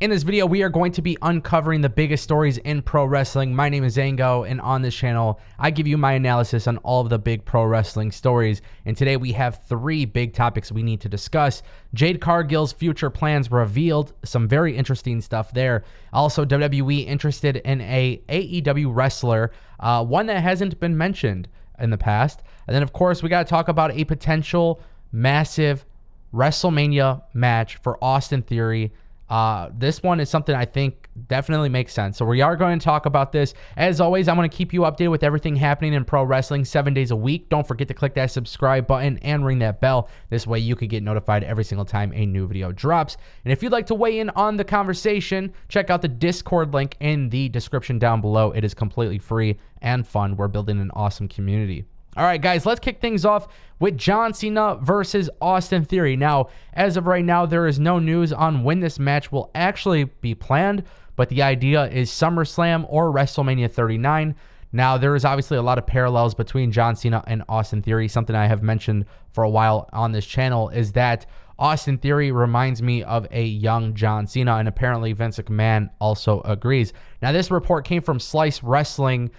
In this video, we are going to be uncovering the biggest stories in pro wrestling. My name is Zango, and on this channel, I give you my analysis on all of the big pro wrestling stories. And today we have three big topics we need to discuss. Jade Cargill's future plans revealed, some very interesting stuff there. Also, WWE interested in a AEW wrestler, one that hasn't been mentioned in the past. And then, of course, we got to talk about a potential massive WrestleMania match for Austin Theory. This one is something I think definitely makes sense. So we are going to talk about this. As always, I'm going to keep you updated with everything happening in pro wrestling 7 days a week. Don't forget to click that subscribe button and ring that bell. This way you can get notified every single time a new video drops. And if you'd like to weigh in on the conversation, check out the Discord link in the description down below. It is completely free and fun. We're building an awesome community. All right, guys, let's kick things off with John Cena versus Austin Theory. Now, as of right now, there is no news on when this match will actually be planned, but the idea is SummerSlam or WrestleMania 39. Now, there is obviously a lot of parallels between John Cena and Austin Theory. Something I have mentioned for a while on this channel is that Austin Theory reminds me of a young John Cena, and apparently Vince McMahon also agrees. Now, this report came from Slice Wrestling,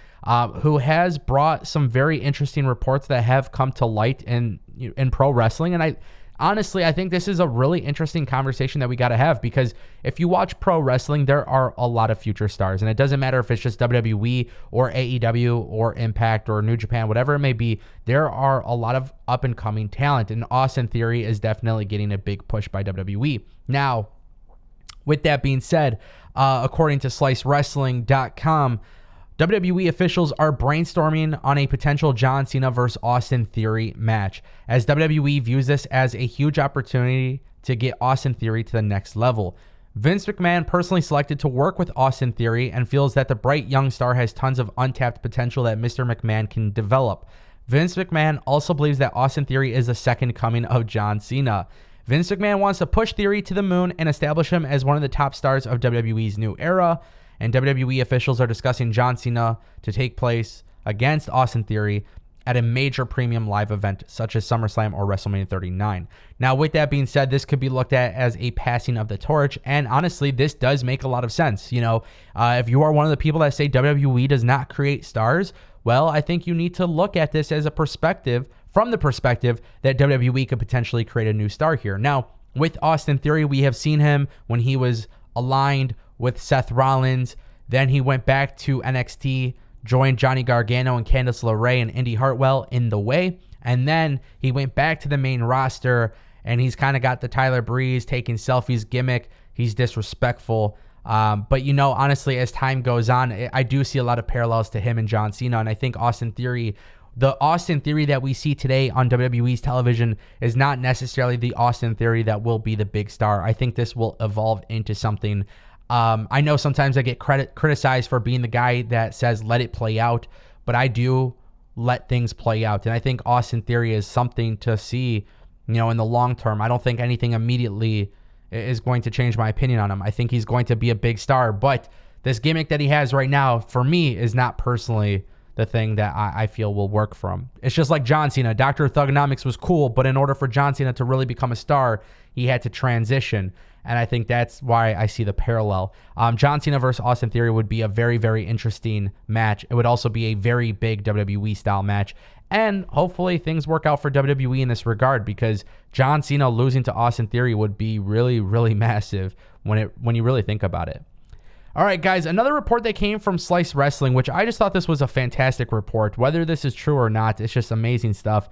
who has brought some very interesting reports that have come to light in pro wrestling. And I think this is a really interesting conversation that we got to have, because if you watch pro wrestling, there are a lot of future stars, and it doesn't matter if it's just WWE or AEW or Impact or New Japan, whatever it may be. There are a lot of up and coming talent, and Austin Theory is definitely getting a big push by WWE. Now, with that being said, according to SliceWrestling.com, WWE officials are brainstorming on a potential John Cena versus Austin Theory match, as WWE views this as a huge opportunity to get Austin Theory to the next level. Vince McMahon personally selected to work with Austin Theory and feels that the bright young star has tons of untapped potential that Mr. McMahon can develop. Vince McMahon also believes that Austin Theory is the second coming of John Cena. Vince McMahon wants to push Theory to the moon and establish him as one of the top stars of WWE's new era. And WWE officials are discussing John Cena to take place against Austin Theory at a major premium live event such as SummerSlam or WrestleMania 39. Now, with that being said, this could be looked at as a passing of the torch, and honestly, this does make a lot of sense. If you are one of the people that say WWE does not create stars, well, I think you need to look at this as a perspective, from the perspective that WWE could potentially create a new star here. Now, with Austin Theory, we have seen him when he was aligned with Seth Rollins. Then he went back to NXT, joined Johnny Gargano and Candice LeRae and Indy Hartwell in The Way. And then he went back to the main roster, and he's kind of got the Tyler Breeze taking selfies gimmick. He's disrespectful. But honestly, as time goes on, I do see a lot of parallels to him and John Cena. And I think the Austin Theory that we see today on WWE's television is not necessarily the Austin Theory that will be the big star. I think this will evolve into something. I know sometimes I get criticized for being the guy that says let it play out, but I do let things play out. And I think Austin Theory is something to see, in the long term. I don't think anything immediately is going to change my opinion on him. I think he's going to be a big star, but this gimmick that he has right now, for me, is not personally the thing that I feel will work for him. It's just like John Cena. Dr. Thugonomics was cool, but in order for John Cena to really become a star, he had to transition. And I think that's why I see the parallel. John Cena versus Austin Theory would be a very, very interesting match. It would also be a very big WWE style match. And hopefully things work out for WWE in this regard, because John Cena losing to Austin Theory would be really, really massive when you really think about it. All right, guys, another report that came from Slice Wrestling, which I just thought this was a fantastic report. Whether this is true or not, it's just amazing stuff.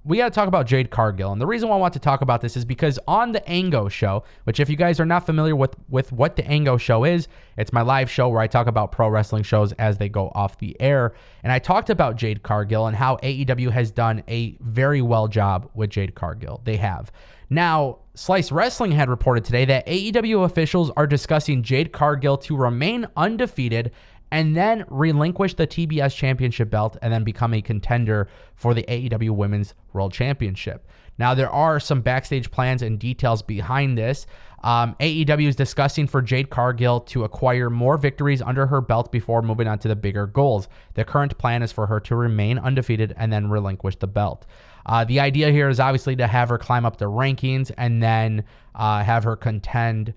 We got to talk about Jade Cargill. And the reason why I want to talk about this is because on the Ango Show, which if you guys are not familiar with what the Ango Show is, it's my live show where I talk about pro wrestling shows as they go off the air. And I talked about Jade Cargill and how AEW has done a very well job with Jade Cargill. They have. Now, Slice Wrestling had reported today that AEW officials are discussing Jade Cargill to remain undefeated and then relinquish the TBS Championship belt and then become a contender for the AEW Women's World Championship. Now, there are some backstage plans and details behind this. AEW is discussing for Jade Cargill to acquire more victories under her belt before moving on to the bigger goals. The current plan is for her to remain undefeated and then relinquish the belt. The idea here is obviously to have her climb up the rankings and then have her contend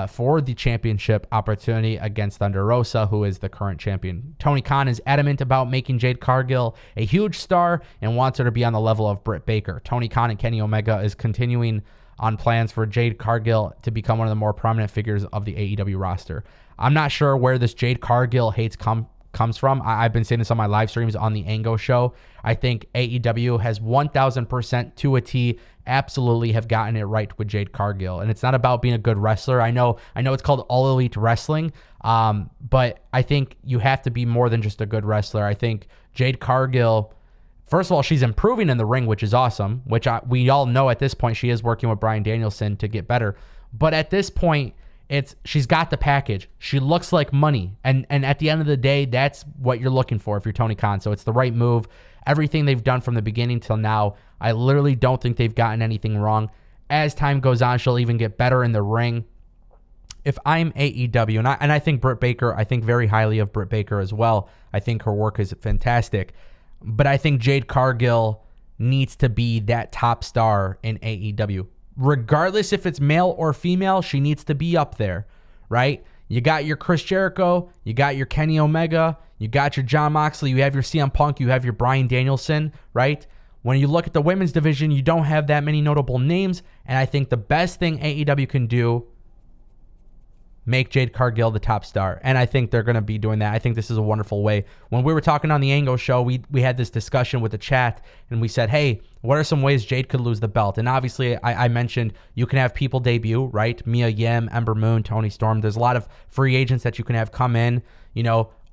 for the championship opportunity against Thunder Rosa, who is the current champion. Tony Khan is adamant about making Jade Cargill a huge star and wants her to be on the level of Britt Baker. Tony Khan and Kenny Omega is continuing on plans for Jade Cargill to become one of the more prominent figures of the AEW roster. I'm not sure where this Jade Cargill hates comes from. I've been saying this on my live streams on the Ango show. I think AEW has 1,000% to a T absolutely have gotten it right with Jade Cargill. And it's not about being a good wrestler. I know it's called All Elite Wrestling, but I think you have to be more than just a good wrestler. I think Jade Cargill, first of all, she's improving in the ring, which is awesome, which we all know at this point she is working with Bryan Danielson to get better. But at this point, she's got the package. She looks like money. And at the end of the day, that's what you're looking for if you're Tony Khan. So it's the right move. Everything they've done from the beginning till now, I literally don't think they've gotten anything wrong. As time goes on, she'll even get better in the ring. If I'm AEW, and I think Britt Baker, I think very highly of Britt Baker as well. I think her work is fantastic. But I think Jade Cargill needs to be that top star in AEW. Regardless if it's male or female, she needs to be up there, right? You got your Chris Jericho, you got your Kenny Omega, you got your Jon Moxley, you have your CM Punk, you have your Bryan Danielson, right? When you look at the women's division, you don't have that many notable names, and I think the best thing AEW can do, make Jade Cargill the top star. And I think they're going to be doing that. I think this is a wonderful way. When we were talking on the Ango show, we had this discussion with the chat, and we said, hey, what are some ways Jade could lose the belt? And obviously, I mentioned you can have people debut, right? Mia Yim, Ember Moon, Toni Storm. There's a lot of free agents that you can have come in,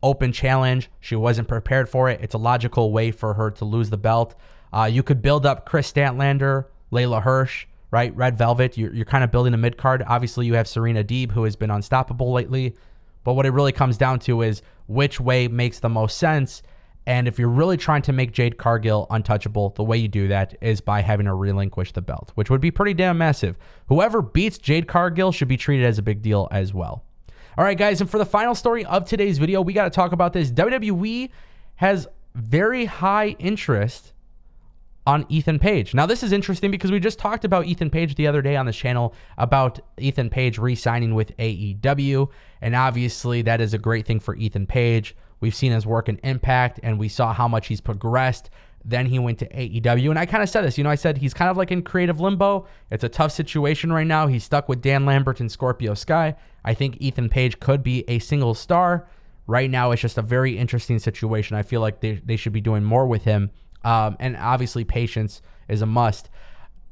open challenge. She wasn't prepared for it. It's a logical way for her to lose the belt. You could build up Chris Statlander, Layla Hirsch, right? Red Velvet. You're kind of building a mid-card. Obviously, you have Serena Deeb, who has been unstoppable lately. But what it really comes down to is which way makes the most sense. And if you're really trying to make Jade Cargill untouchable, the way you do that is by having her relinquish the belt, which would be pretty damn massive. Whoever beats Jade Cargill should be treated as a big deal as well. All right, guys, and for the final story of today's video, we got to talk about this. WWE has very high interest on Ethan Page. Now, this is interesting because we just talked about Ethan Page the other day on this channel about Ethan Page re-signing with AEW, and obviously that is a great thing for Ethan Page. We've seen his work in Impact, and we saw how much he's progressed. Then he went to AEW, and I kind of said this. I said he's kind of like in creative limbo. It's a tough situation right now. He's stuck with Dan Lambert and Scorpio Sky. I think Ethan Page could be a single star. Right now, it's just a very interesting situation. I feel like they should be doing more with him. And obviously patience is a must.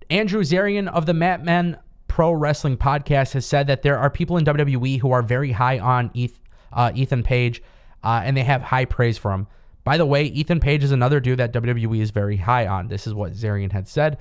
Andrew Zarian of the Matman Pro Wrestling Podcast has said that there are people in WWE who are very high on Ethan Page, and they have high praise for him. By the way, Ethan Page is another dude that WWE is very high on. This is what Zarian had said.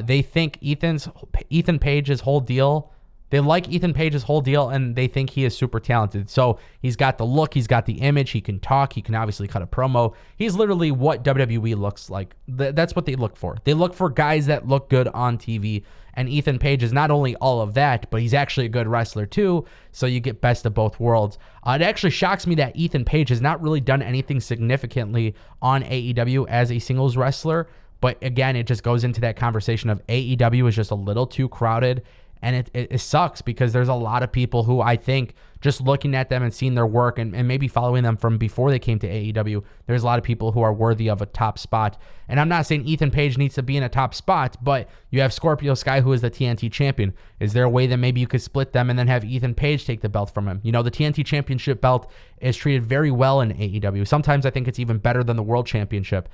They think Ethan Page's whole deal. They like Ethan Page's whole deal, and they think he is super talented. So he's got the look, he's got the image, he can talk, he can obviously cut a promo. He's literally what WWE looks like. That's what they look for. They look for guys that look good on TV, and Ethan Page is not only all of that, but he's actually a good wrestler too, so you get best of both worlds. It actually shocks me that Ethan Page has not really done anything significantly on AEW as a singles wrestler, but again, it just goes into that conversation of AEW is just a little too crowded. And it sucks because there's a lot of people who I think just looking at them and seeing their work and maybe following them from before they came to AEW, there's a lot of people who are worthy of a top spot. And I'm not saying Ethan Page needs to be in a top spot, but you have Scorpio Sky, who is the TNT champion. Is there a way that maybe you could split them and then have Ethan Page take the belt from him? The TNT championship belt is treated very well in AEW. Sometimes I think it's even better than the world championship.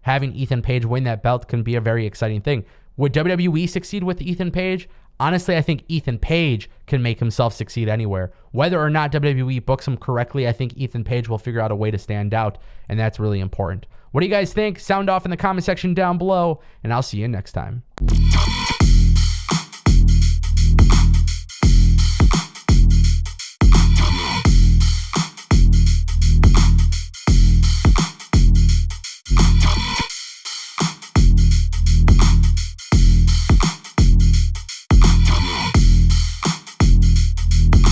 Having Ethan Page win that belt can be a very exciting thing. Would WWE succeed with Ethan Page? Honestly, I think Ethan Page can make himself succeed anywhere. Whether or not WWE books him correctly, I think Ethan Page will figure out a way to stand out, and that's really important. What do you guys think? Sound off in the comment section down below, and I'll see you next time.